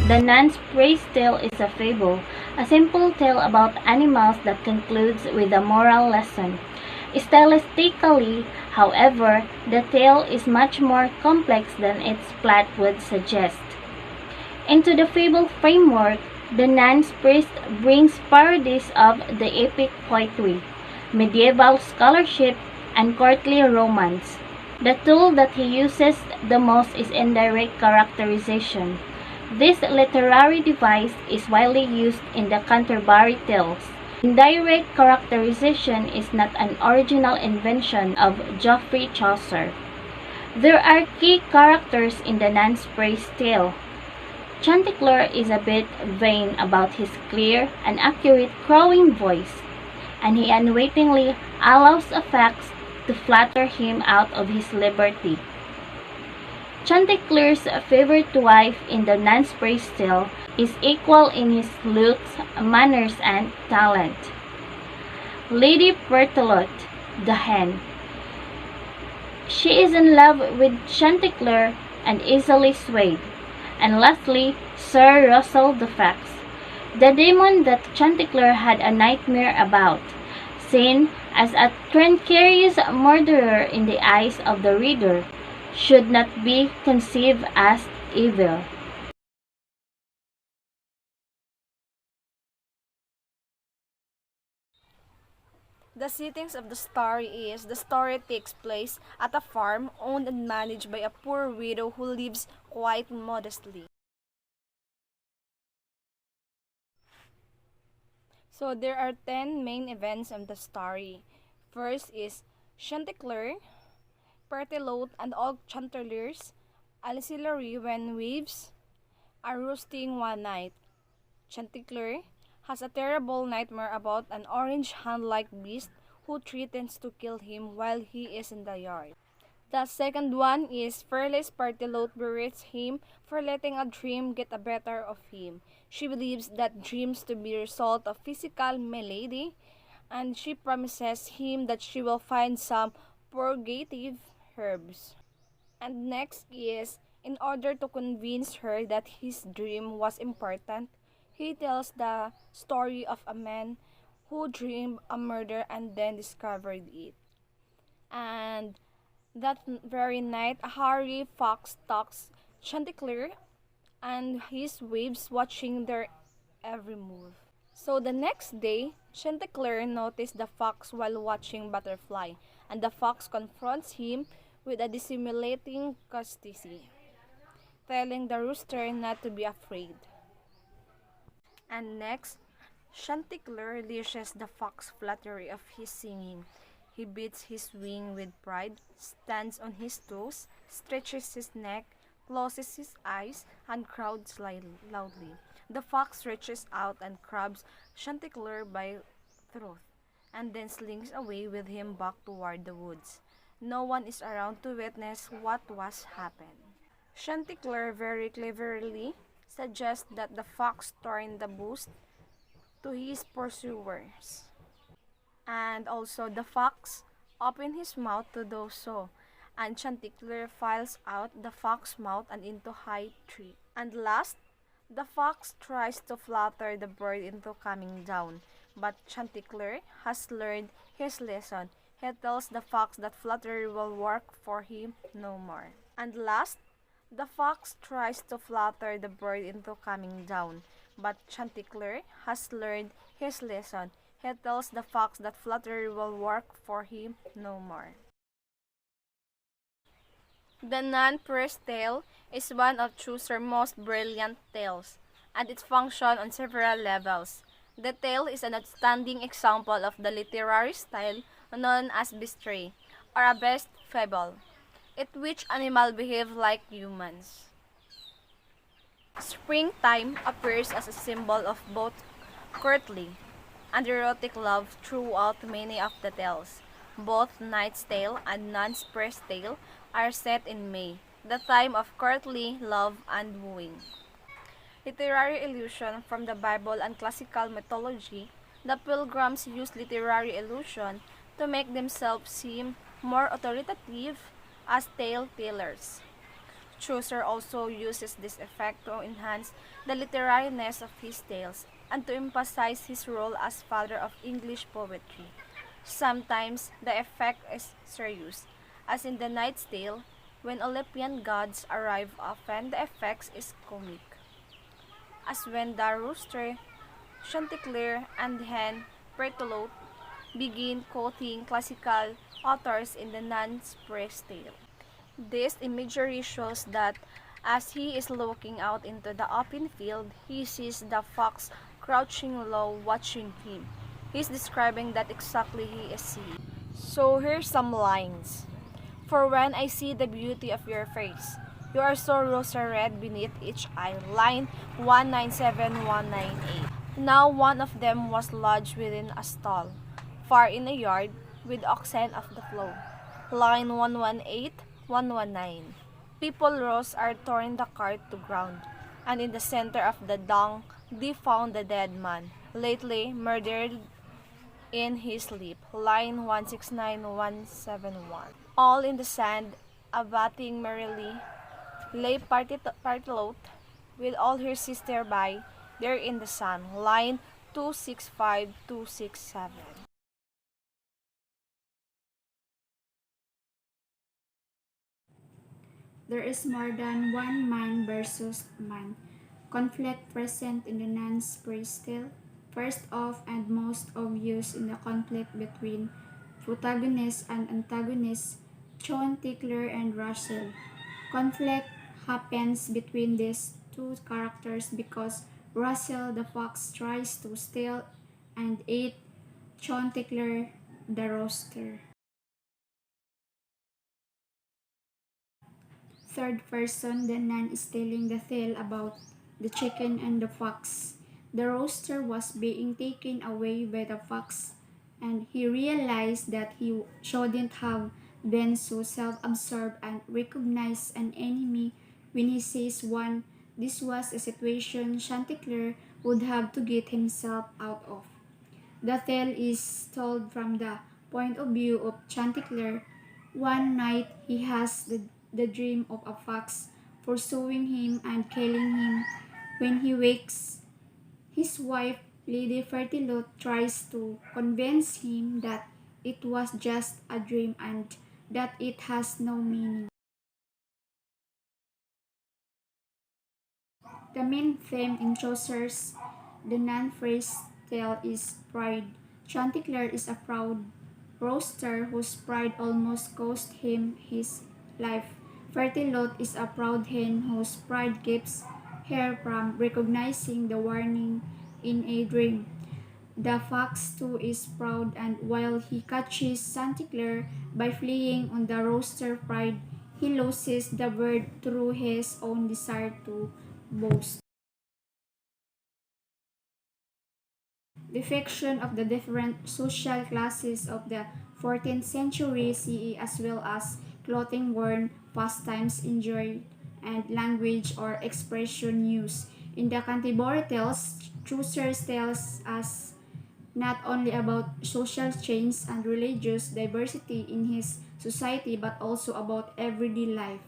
The Nun'S praise tale is a fable, a simple tale about animals that concludes with a moral lesson. Stylistically, however, the tale is much more complex than its plot would suggest. Into the fable framework, the Nun's priest brings parodies of the epic poetry, medieval scholarship, and courtly romance. The tool that he uses the most is indirect characterization. This literary device is widely used in the Canterbury tales. Indirect characterization is not an original invention of Geoffrey Chaucer. There are key characters in the Nun's praise tale. Chanticleer is a bit vain about his clear and accurate crowing voice, and he unwittingly allows a fox to flatter him out of his liberty. Chanticleer's favorite wife in the Nun's praise tale is equal in his looks, manners, and talent. Lady Berthelot, the hen. She is in love with Chanticleer and easily swayed. And lastly, Sir Russell the Fox, the demon that Chanticleer had a nightmare about, seen as a treacherous murderer in the eyes of the reader, should not be conceived as evil. The settings of the story is the story takes place at a farm owned and managed by a poor widow who lives quite modestly. So there are 10 main events of the story. First is Chanticleer, Berthelot and all Chanticleers, ancillary when waves are roosting one night. Chanticleer has a terrible nightmare about an orange hand-like beast who threatens to kill him while he is in the yard. The second one is fearless Berthelot berates him for letting a dream get the better of him. She believes that dreams to be a result of physical malady, and she promises him that she will find some purgative herbs. And next is, in order to convince her that his dream was important, he tells the story of a man who dreamed a murder and then discovered it. And that very night, a hairy fox stalks Chanticleer and his waves watching their every move. So the next day, Chanticleer noticed the fox while watching Butterfly, and the fox confronts him with a dissimulating courtesy, telling the rooster not to be afraid. And next, Chanticleer relishes the fox's flattery of his singing. He beats his wing with pride, stands on his toes, stretches his neck, closes his eyes, and crows loudly. The fox reaches out and grabs Chanticleer by throat, and then slings away with him back toward the woods. No one is around to witness what was happened. Chanticleer very cleverly suggests that the fox turn the boost to his pursuers. And also the fox opened his mouth to do so, and Chanticleer files out the fox's mouth and into high tree. And last, the fox tries to flatter the bird into coming down, but Chanticleer has learned his lesson. He tells the fox that flattery will work for him no more. And last, the fox tries to flatter the bird into coming down, but Chanticleer has learned his lesson. He tells the fox that flattery will work for him no more. The Nun'S tale is one of Chaucer's most brilliant tales, and it functions on several levels. The tale is an outstanding example of the literary style known as bestiary, or a best fable, in which animals behave like humans. Springtime appears as a symbol of both courtly and erotic love throughout many of the tales. Both Knight's Tale and Nun'S Tale are set in May, the time of courtly love and wooing. Literary illusion from the Bible and classical mythology, the pilgrims use literary illusion to make themselves seem more authoritative as tale tellers. Chaucer also uses this effect to enhance the literariness of his tales and to emphasize his role as father of English poetry. Sometimes the effect is serious, as in the Knight's Tale, when Olympian gods arrive often the effect is comic, as when the rooster, Chanticleer, and the hen, Berthelot, begin quoting classical authors in the Nun'S tale. This imagery shows that as he is looking out into the open field, he sees the fox crouching low watching him. He's describing that exactly he is seeing. So here's some lines. For when I see the beauty of your face, you are so rosy red beneath each eye. Line 197198. Now one of them was lodged within a stall, far in a yard, with oxen of the flow. Line 118, 119. People rose are torn the cart to ground, and in the center of the dung they found the dead man, lately murdered in his sleep. Line 169171. All in the sand, abating merrily, lay Partelote with all her sister by, there in the sun. Line 265267. There is more than one man versus man. Conflict present in the Nun's praise tale. First off and most obvious in the conflict between protagonist and antagonist, John Tickler and Russell. Conflict happens between these two characters because Russell the fox tries to steal and eat John Tickler the rooster. Third person, the nun is telling the tale about the chicken and the fox. The rooster was being taken away by the fox, and he realized that he shouldn't have been so self-absorbed and recognized an enemy when he sees one. This was a situation Chanticleer would have to get himself out of. The tale is told from the point of view of Chanticleer. One night he has the dream of a fox pursuing him and killing him. When he wakes, his wife, Lady Fertilot, tries to convince him that it was just a dream and that it has no meaning. The main theme in Chaucer's The Nun phrase tale is pride. Chanticleer is a proud rooster whose pride almost cost him his life. Fertilot is a proud hen whose pride keeps her from recognizing the warning in a dream. The fox too is proud, and while he catches Chanticleer by fleeing on the rooster's pride, he loses the bird through his own desire to boast. Depiction of the different social classes of the 14th century CE as well as clothing worn, pastimes enjoyed, and language or expression used. In the Canterbury Tales, Chaucer tells us not only about social change and religious diversity in his society but also about everyday life.